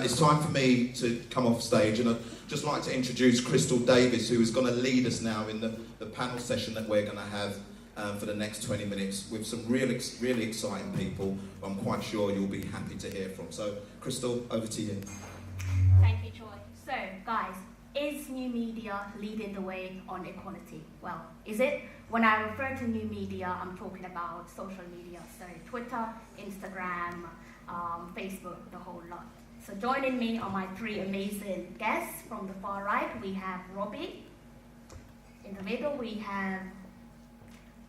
it's time for me to come off stage, and I'd just like to introduce 𝗟𝗢𝗚 Davis, who is going to lead us now in the panel session that we're going to have for the next 20 minutes with some really exciting people who I'm quite sure you'll be happy to hear from. So, 𝗟𝗚, over to you. Thank you, Troy. So, guys, is new media leading the way on equality? Well, is it? When I refer to new media, I'm talking about social media, so Twitter, Instagram, Facebook, the whole lot. So joining me are my three amazing guests. From the far right, we have Robbie. In the middle, we have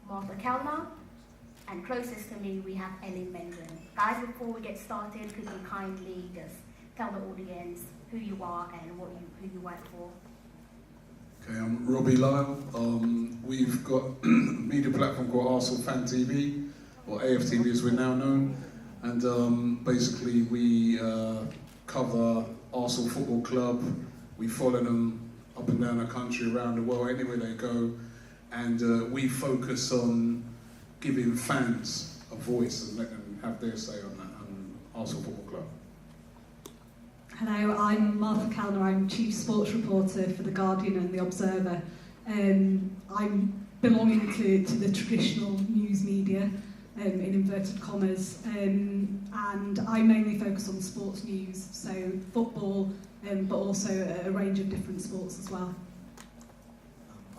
𝗙𝗢𝗡𝗧. And closest to me, we have Eli Mengem. Guys, before we get started, could you kindly just tell the audience who you are and who you work for? Okay, I'm Robbie Lyle. We've got a media platform called Arsenal Fan TV, or AFTV as we're now known. And basically we cover Arsenal Football Club. We follow them up and down the country, around the world, anywhere they go. And we focus on giving fans a voice and let them have their say on that, on Arsenal Football Club. Hello, I'm 𝗙𝗚𝗡𝗧. I'm Chief Sports Reporter for The Guardian and The Observer. I'm belonging to the traditional news media, in inverted commas, and I mainly focus on sports news, so football, but also a range of different sports as well.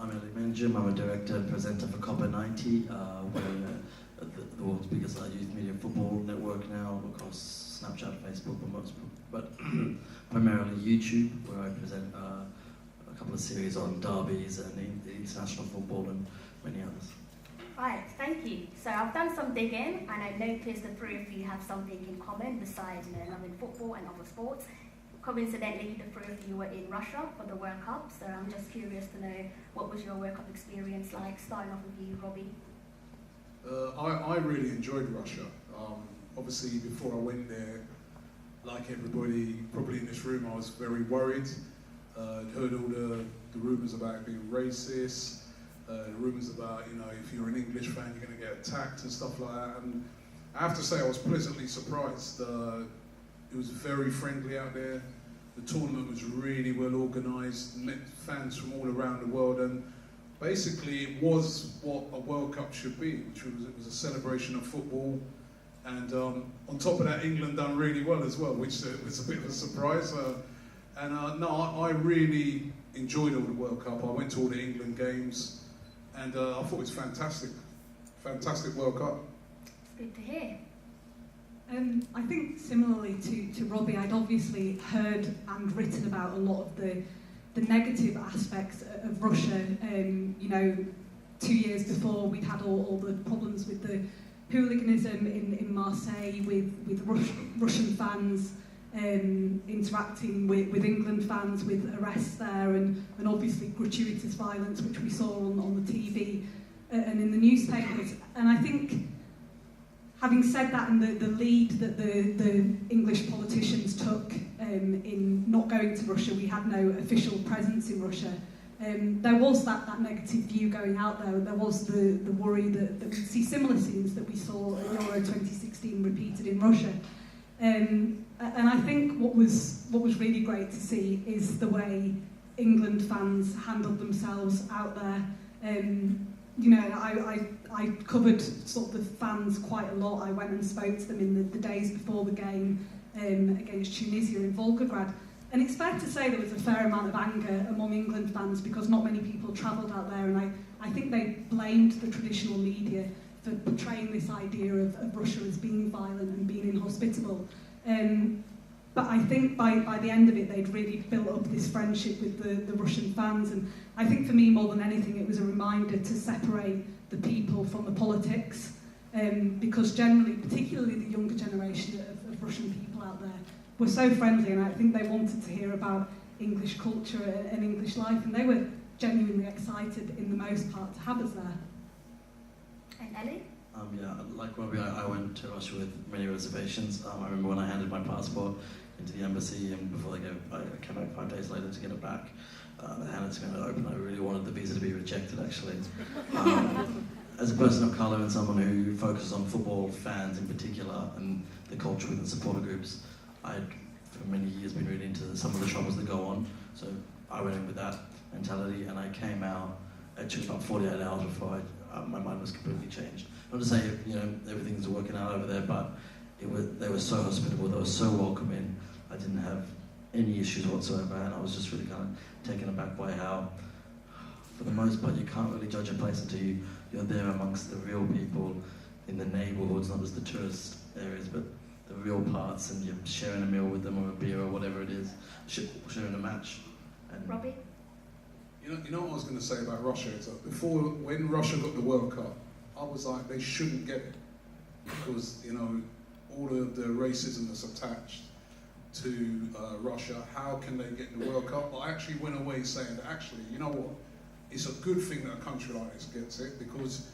I'm Eli Mengem. I'm a director and presenter for 𝗙𝗢𝗥𝗚𝗧. We're the world's biggest youth media football network now, across Snapchat, Facebook, but primarily YouTube, where I present a couple of series on derbies and international football and many others. Right, thank you. So I've done some digging, and I noticed the three of you have something in common besides loving football and other sports. Coincidentally, the three of you were in Russia for the World Cup, so I'm just curious to know what was your World Cup experience like. Starting off with you, Robbie. I really enjoyed Russia. Obviously, before I went there, like everybody probably in this room, I was very worried. I'd heard all the rumours about it being racist, rumours about, if you're an English fan, you're going to get attacked and stuff like that. And I have to say, I was pleasantly surprised. It was very friendly out there. The tournament was really well organised, met fans from all around the world, and basically it was what a World Cup should be, which was a celebration of football. And on top of that, England done really well as well, which was a bit of a surprise. I really enjoyed all the World Cup. I went to all the England games, and I thought it was fantastic. Fantastic World Cup. It's good to hear. I think similarly to Robbie, I'd obviously heard and written about a lot of the negative aspects of Russia. 2 years before, we'd had all the problems with the hooliganism in Marseille, with Russian fans interacting with England fans, with arrests there, and obviously gratuitous violence, which we saw on the TV and in the newspapers. And I think, having said that, and the lead that the English politicians took in not going to Russia, we had no official presence in Russia. There was that negative view going out there. There was the worry that we'd see similar scenes that we saw at Euro 2016 repeated in Russia. And I think what was really great to see is the way England fans handled themselves out there. I covered sort of the fans quite a lot. I went and spoke to them in the days before the game against Tunisia in Volgograd. And it's fair to say there was a fair amount of anger among England fans because not many people travelled out there, and I think they blamed the traditional media for portraying this idea of Russia as being violent and being inhospitable. But I think by the end of it, they'd really built up this friendship with the Russian fans. And I think for me, more than anything, it was a reminder to separate the people from the politics. Because generally, particularly the younger generation of Russian people out there, were so friendly, and I think they wanted to hear about English culture and English life, and they were genuinely excited, in the most part, to have us there. And Ellie? Like Robbie, I went to Russia with many reservations. I remember when I handed my passport into the embassy, and before I came back 5 days later to get it back, they handed it to me and I opened. I really wanted the visa to be rejected, actually. As a person of colour and someone who focuses on football fans in particular and the culture within supporter groups, I for many years been really into some of the troubles that go on. So I went in with that mentality, and I came out. It took about 48 hours before my mind was completely changed. Not to say everything's working out over there, but they were so hospitable, they were so welcoming. I didn't have any issues whatsoever, and I was just really kind of taken aback by how, for the most part, you can't really judge a place until you're there amongst the real people in the neighbourhoods, not just the tourist areas, but the real parts, and you're sharing a meal with them or a beer or whatever it is, sharing a match. And Robbie? You know what I was going to say about Russia? Is that when Russia got the World Cup, I was like, they shouldn't get it, because all of the racism that's attached to Russia. How can they get the World Cup? But I actually went away saying that actually, you know what? It's a good thing that a country like this gets it, because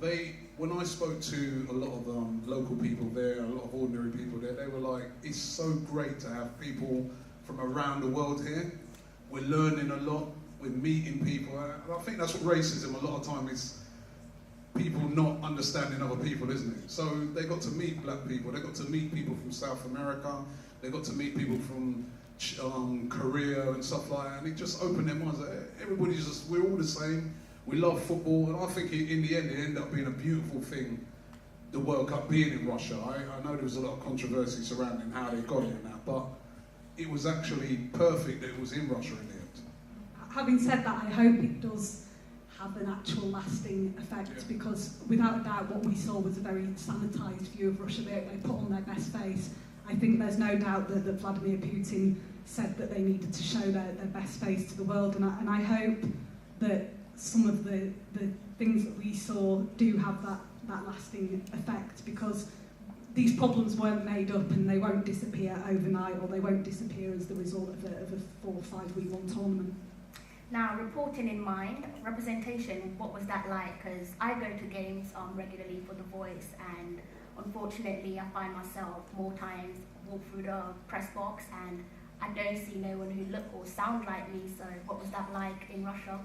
when I spoke to a lot of local people there, a lot of ordinary people there, they were like, it's so great to have people from around the world here. We're learning a lot, we're meeting people, and I think that's what racism a lot of time is, people not understanding other people, isn't it? So they got to meet black people, they got to meet people from South America, they got to meet people from Korea and stuff like that, and it just opened their minds. We're all the same, we love football, and I think in the end it ended up being a beautiful thing, the World Cup being in Russia. I know there was a lot of controversy surrounding how they got it and that, but it was actually perfect that it was in Russia in the end. Having said that, I hope it does have an actual lasting effect, because without a doubt what we saw was a very sanitised view of Russia. They put on their best face. I think there's no doubt that Vladimir Putin said that they needed to show their best face to the world, and I hope that some of the things that we saw do have that lasting effect, because these problems weren't made up and they won't disappear overnight, or they won't disappear as the result of a 4 or 5 week long tournament. Now, reporting in mind, representation, what was that like? Because I go to games regularly for The Voice, and unfortunately I find myself more times walk through the press box and I don't see no one who look or sound like me. So what was that like in Russia?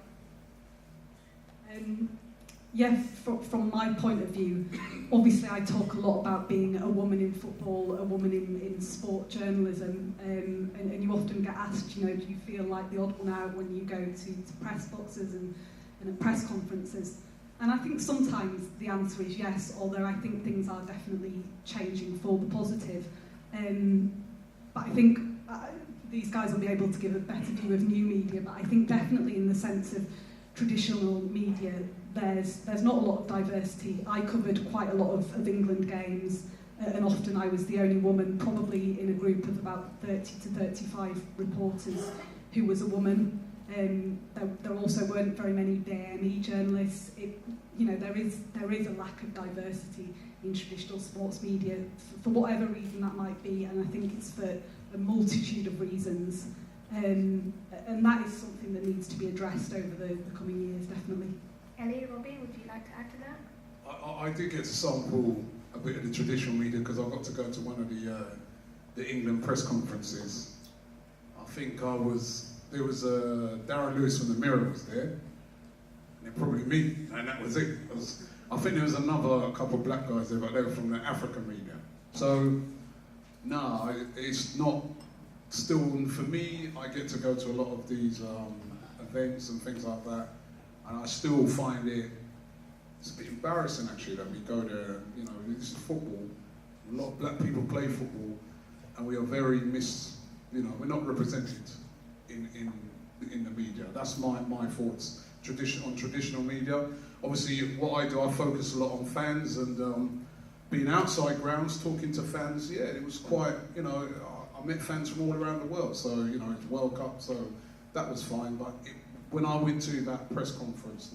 From my point of view, obviously I talk a lot about being a woman in football, a woman in sport journalism, and you often get asked, do you feel like the odd one out when you go to press boxes and at press conferences? And I think sometimes the answer is yes, although I think things are definitely changing for the positive. But I think these guys will be able to give a better view of new media, but I think definitely in the sense of traditional media, there's not a lot of diversity. I covered quite a lot of England games, and often I was the only woman, probably in a group of about 30 to 35 reporters who was a woman. There also weren't very many BAME journalists. There is a lack of diversity in traditional sports media, for whatever reason that might be, and I think it's for a multitude of reasons. And that is something that needs to be addressed over the coming years, definitely. Ellie, Robbie, would you like to add to that? I did get to sample a bit of the traditional media, because I got to go to one of the England press conferences. I think there was Darren Lewis from the Mirror was there, and probably me, and that was it. I think there was a couple of black guys there, but they were from the African media. So, no, it's not. Still, for me, I get to go to a lot of these events and things like that, and I still find it's a bit embarrassing actually that we go there. This is football. A lot of black people play football, and we are very we're not represented in the media. That's my thoughts. On traditional media, obviously, what I do, I focus a lot on fans and being outside grounds, talking to fans. Yeah, it was quite. I met fans from all around the world, so it's World Cup, so that was fine. But when I went to that press conference,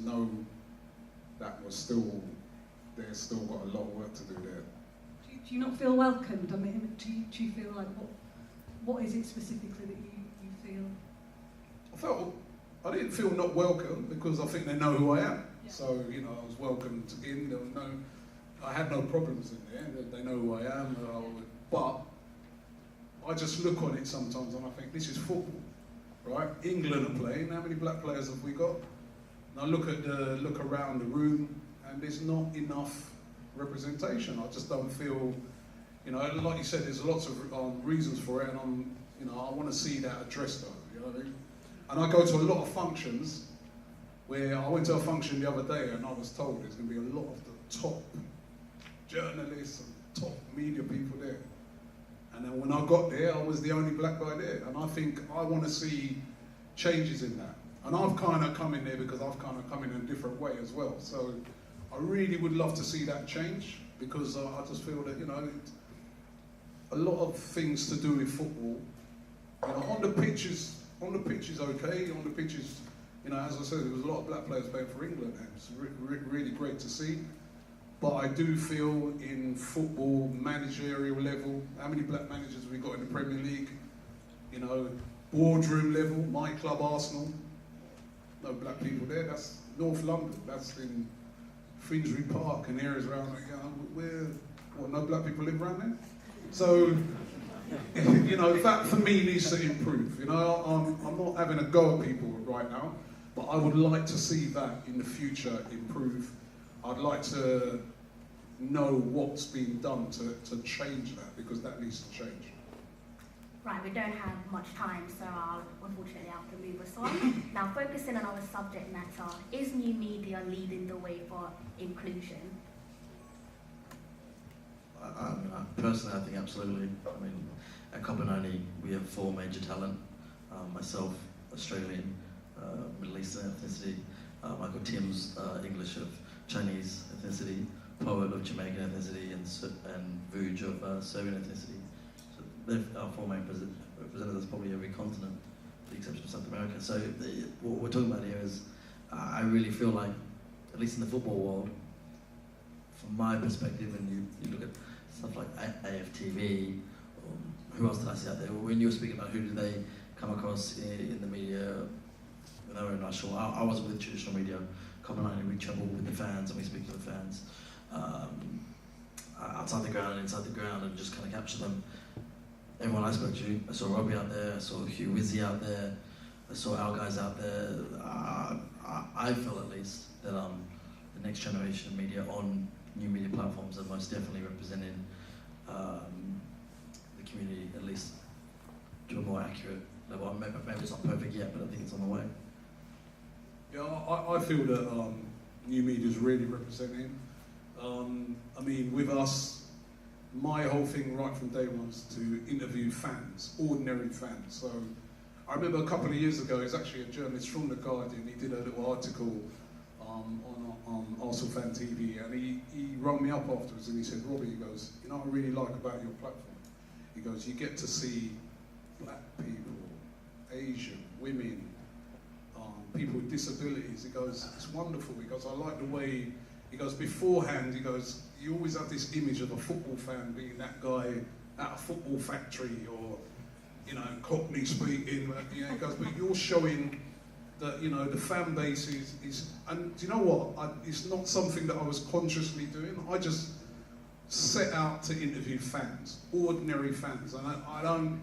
that was they've still got a lot of work to do there. Do you not feel welcomed? I mean, do you feel like what is it specifically that you feel? I didn't feel not welcome, because I think they know who I am. Yeah. So I was welcomed in. I had no problems in there. They know who I am, but I just look on it sometimes and I think, this is football, right? England are playing. How many black players have we got? And I look around the room, and there's not enough representation. I just don't feel You know, like you said, there's lots of reasons for it, and I want to see that addressed though. You know what I mean? And I go to a lot of functions. Where I went to a function the other day, and I was told there's going to be a lot of the top journalists and top media people there. And then when I got there, I was the only black guy there. And I think I want to see changes in that. And I've kind of come in there because I've kind of come in a different way as well. So I really would love to see that change, because I just feel that, you know, a lot of things to do with football, you know, on the pitch is okay, on the pitch is, you know, as I said, there was a lot of black players playing for England, and it's really great to see. But I do feel in football, managerial level, how many black managers have we got in the Premier League? You know, boardroom level, my club Arsenal, no black people there. That's North London, that's in Finsbury Park and areas around there. You know, no black people live around there? So, you know, that for me needs to improve. You know, I'm not having a go at people right now, but I would like to see that in the future improve. I'd like to know what's being done to change that, because that needs to change. Right, we don't have much time, so I'll unfortunately have to move us on. Now, focusing on our subject matter, is new media leading the way for inclusion? Personally, I think absolutely. I mean, at 𝗗𝗢𝗡, we have 4 major talent. Myself, Australian, Middle Eastern ethnicity. Michael Tim's English of Chinese ethnicity. Poet of Jamaican ethnicity, and 𝗙𝗢𝗥𝗚𝗓 of Serbian ethnicity. So they're our 4 main representatives, probably every continent, with the exception of South America. So what we're talking about here is, I really feel like, at least in the football world, from my perspective, and you look at stuff like AFTV, who else did I see out there? When you were speaking about who did they come across in the media when they were in Russia, I wasn't with traditional media. 𝗗𝗢𝗡, we travel with the fans and we speak to the fans. Outside the ground and inside the ground, and just kind of capture them. Everyone I spoke to, I saw Robbie out there, I saw 𝗗𝗢𝗡𝗧 out there, I saw our guys out there. I feel at least that the next generation of media on new media platforms are most definitely representing the community, at least to a more accurate level. Maybe it's not perfect yet, but I think it's on the way. Yeah, I feel that new media is really representing. I mean, with us, my whole thing right from day one was to interview fans, ordinary fans. So I remember a couple of years ago, there's actually a journalist from The Guardian, he did a little article on Arsenal Fan TV, and he rang me up afterwards and he said, Robbie, he goes, you know what I really like about your platform? He goes, you get to see black people, Asian, women, people with disabilities. He goes, it's wonderful. He goes, I like the way, he goes, beforehand, he goes, you always have this image of a football fan being that guy at a football factory, or, you know, Cockney speaking, you know, he goes, but you're showing that, you know, the fan base is and do you know what, it's not something that I was consciously doing. I just set out to interview fans, ordinary fans, and I don't,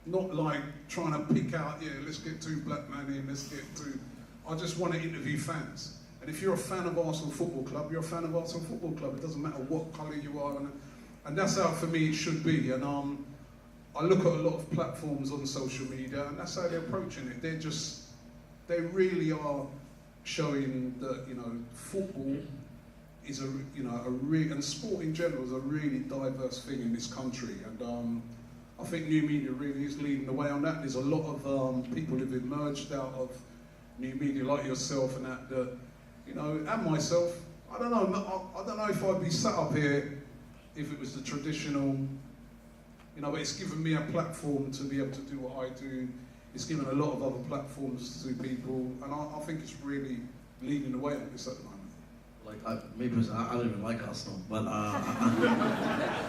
not like trying to pick out, yeah, let's get 2 black men in, let's get 2. I just want to interview fans. And if you're a fan of Arsenal Football Club, you're a fan of Arsenal Football Club. It doesn't matter what colour you are. And that's how, for me, it should be. And I look at a lot of platforms on social media, and that's how they're approaching it. They really are showing that, you know, football is and sport in general is a really diverse thing in this country. And I think new media really is leading the way on that. There's a lot of people who've emerged out of new media, like yourself and that, you know, and myself. I don't know if I'd be sat up here if it was the traditional, you know, but it's given me a platform to be able to do what I do. It's given a lot of other platforms to people, and I think it's really leading the way on this at the moment. Like, me personally, I don't even like Arsenal, but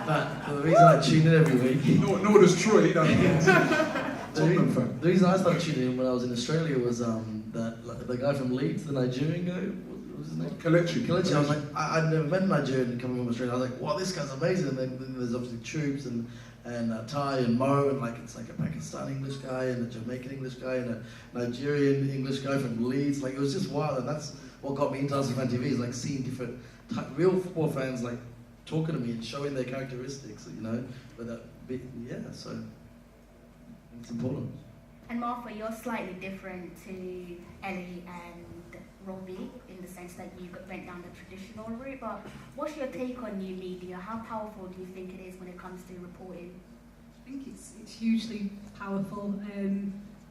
but the reason I tune in every week... Nor does Troy, you know. The reason I started tuning in when I was in Australia was that the guy from Leeds, the Nigerian guy, what was his name? 𝗟𝗢𝗡𝗧. I was like, I'd never met a Nigerian coming from Australia. I was like, wow, this guy's amazing. And then there's obviously Troops and Ty and Mo, and like it's like a Pakistan English guy and a Jamaican English guy and a Nigerian English guy from Leeds. Like, it was just wild, and that's what got me into AFTV, is like seeing different real football fans, like talking to me and showing their characteristics, you know, but so it's important. And Martha, you're slightly different to Ellie and Robbie in the sense that you went down the traditional route, but what's your take on new media? How powerful do you think it is when it comes to reporting? I think it's hugely powerful.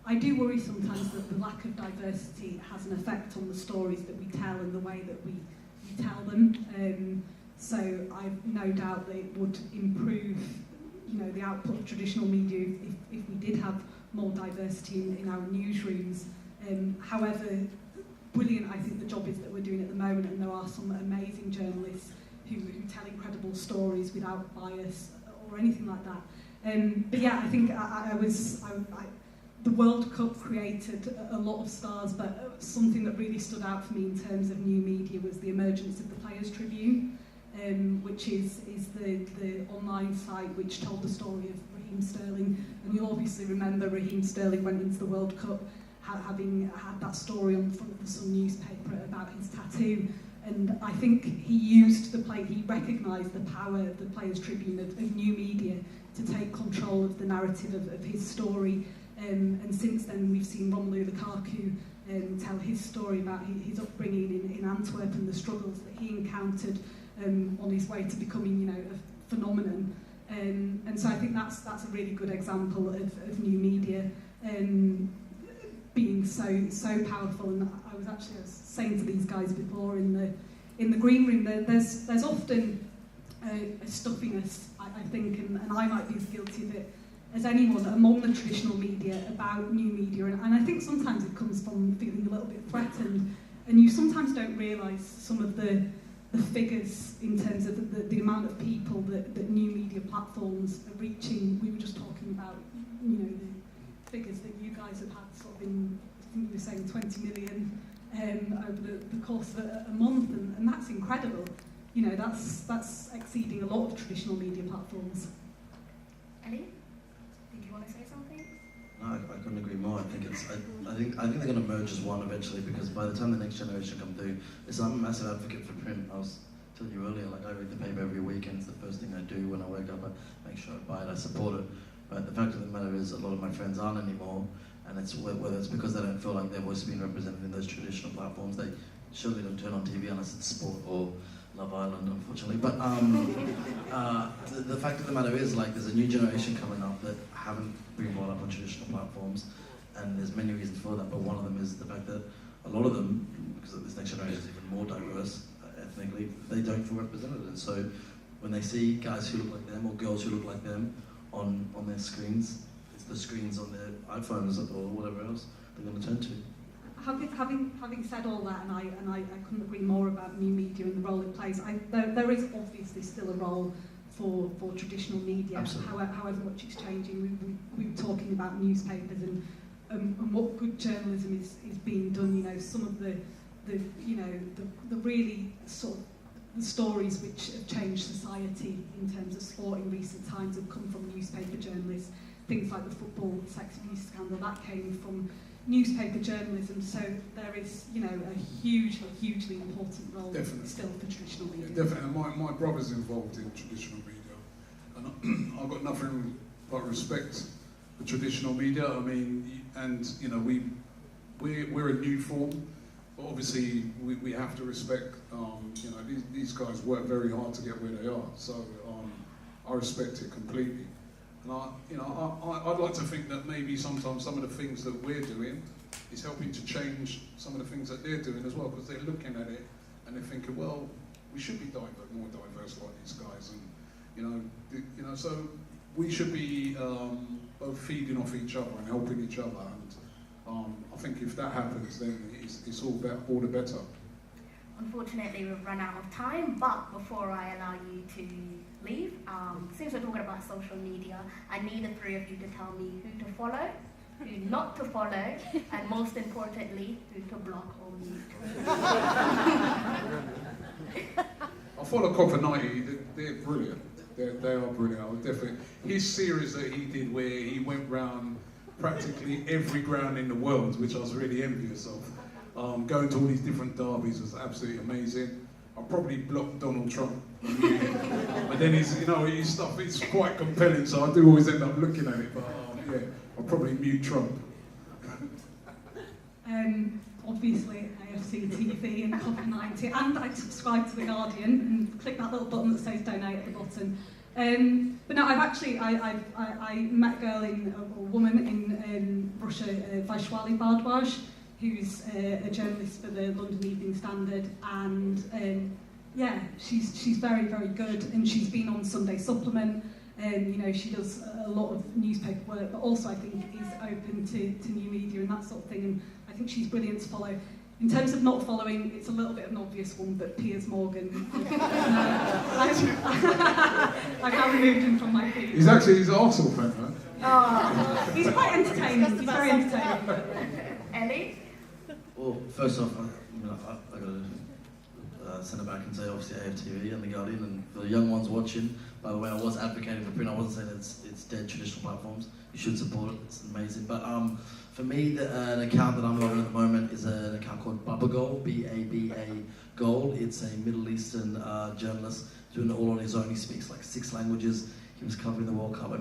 I do worry sometimes that the lack of diversity has an effect on the stories that we tell and the way that we tell them. So I've no doubt that it would improve, you know, the output of traditional media if we did have more diversity in our newsrooms. However, brilliant I think the job is that we're doing at the moment, and there are some amazing journalists who tell incredible stories without bias or anything like that. But yeah, I think the World Cup created a lot of stars, but something that really stood out for me in terms of new media was the emergence of the Players Tribune, which is the online site which told the story of Raheem Sterling. And you'll obviously remember Raheem Sterling went into the World Cup having had that story on the front of the Sun newspaper about his tattoo. And I think he recognised the power of the Players Tribune, of new media, to take control of the narrative of his story. And since then we've seen 𝗦𝗪𝗕𝗦𝗔𝗐 tell his story about his upbringing in Antwerp and the struggles that he encountered on his way to becoming, you know, a phenomenon. And so I think that's a really good example of new media being so powerful. And I was saying to these guys before in the green room, there's often a stuffiness, I think, and I might be as guilty of it as anyone among the traditional media about new media, and I think sometimes it comes from feeling a little bit threatened, and you sometimes don't realise some of the figures in terms of the amount of people that new media platforms are reaching. We were just talking about, you know, the figures that you guys have had sort of in, I think you were saying 20 million over the course of a month, and that's incredible. You know, that's exceeding a lot of traditional media platforms. Ellie? Did you want to say something? No, I couldn't agree more. I think they're going to merge as one eventually, because by the time the next generation come through, I'm a massive advocate for print. I was telling you earlier, like I read the paper every week, and it's the first thing I do when I wake up. I make sure I buy it, I support it. But the fact of the matter is, a lot of my friends aren't anymore, and it's whether it's because they don't feel like their voice is being represented in those traditional platforms. They surely don't turn on TV unless it's sport or Love Island, unfortunately. But the fact of the matter is, like, there's a new generation coming up that haven't been brought up on traditional platforms, and there's many reasons for that, but one of them is the fact that a lot of them, because this next generation is even more diverse ethnically, they don't feel represented. And so when they see guys who look like them or girls who look like them on their screens, it's the screens on their iPhones or whatever else they're going to turn to. Having said all that, and I couldn't agree more about new media and the role it plays, there is obviously still a role for traditional media, however much it's changing. We were talking about newspapers and what good journalism is being done. You know, some of the really sort of the stories which have changed society in terms of sport in recent times have come from newspaper journalists. Things like the football sex abuse scandal, that came from newspaper journalism. So there is, you know, a hugely important role still for traditional media. Yeah, definitely. My brother's involved in traditional media, and I've got nothing but respect for traditional media. I mean, and you know, we're a new form, but obviously we have to respect. You know, these guys work very hard to get where they are. So I respect it completely. And I'd like to think that maybe sometimes some of the things that we're doing is helping to change some of the things that they're doing as well, because they're looking at it and they're thinking, well, we should be more diverse like these guys, and you know, so we should be both feeding off each other and helping each other. And I think if that happens, then it's all the better. Unfortunately, we've run out of time, but before I allow you to leave, since we're talking about social media, I need the three of you to tell me who to follow, who not to follow, and most importantly, who to block or mute. I follow 𝗙𝗢𝗡. They're brilliant. They are brilliant. I would definitely. His series that he did, where he went round practically every ground in the world, which I was really envious of. Going to all these different derbies was absolutely amazing. I'll probably block Donald Trump. But then his stuff is quite compelling, so I do always end up looking at it. But yeah, I'll probably mute Trump. Obviously, AFTV and 𝗙𝗢𝗡𝗧, and I subscribe to The Guardian and click that little button that says donate at the bottom. But no, I met a woman in Russia, 𝗙𝗲𝗡𝗧, who's a journalist for the London Evening Standard, and yeah, she's very, very good, and she's been on Sunday Supplement. She does a lot of newspaper work, but also I think is open to new media and that sort of thing, and I think she's brilliant to follow. In terms of not following, it's a little bit of an obvious one, but Piers Morgan. I've now removed him from my feed. He's an Arsenal fan, right? Oh, he's quite entertaining. He's very entertaining. Ellie? Well, first off, I got to send it back and say obviously AFTV and The Guardian, and for the young ones watching, by the way, I was advocating for print. I wasn't saying it's dead traditional platforms. You should support it. It's amazing. But for me, an account that I'm loving at the moment is an account called 𝗙𝗢𝗥𝗚𝗓, 𝗙𝗢𝗥𝗚𝗓. It's a Middle Eastern journalist doing it all on his own. He speaks like 6 languages. He was covering the World Cup. He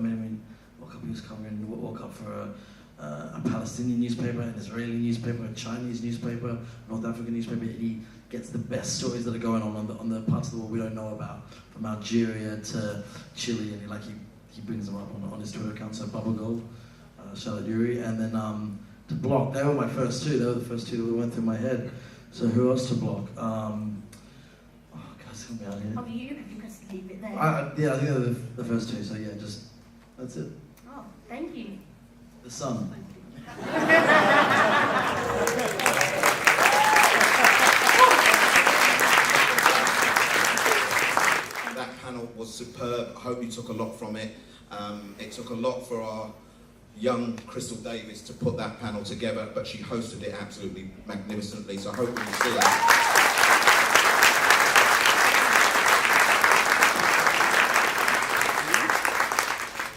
was covering the World Cup for a Palestinian newspaper, an Israeli newspaper, a Chinese newspaper, North African newspaper. He gets the best stories that are going on the parts of the world we don't know about, from Algeria to Chile, and he brings them up on his Twitter account. So 𝗙𝗢𝗥𝗚𝗓, shout out Yuri, and then to block. They were my first two. They were the first two that went through my head. So who else to block? Guys, help me out here. Oh, you can just leave it there. I think they're the first two. So yeah, that's it. Oh, thank you. The sun. Thank you. That panel was superb. I hope you took a lot from it. It took a lot for our young Crystal Davis to put that panel together, but she hosted it absolutely magnificently, so I hope you see that.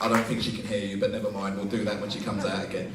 I don't think she can hear you, but never mind, we'll do that when she comes out again.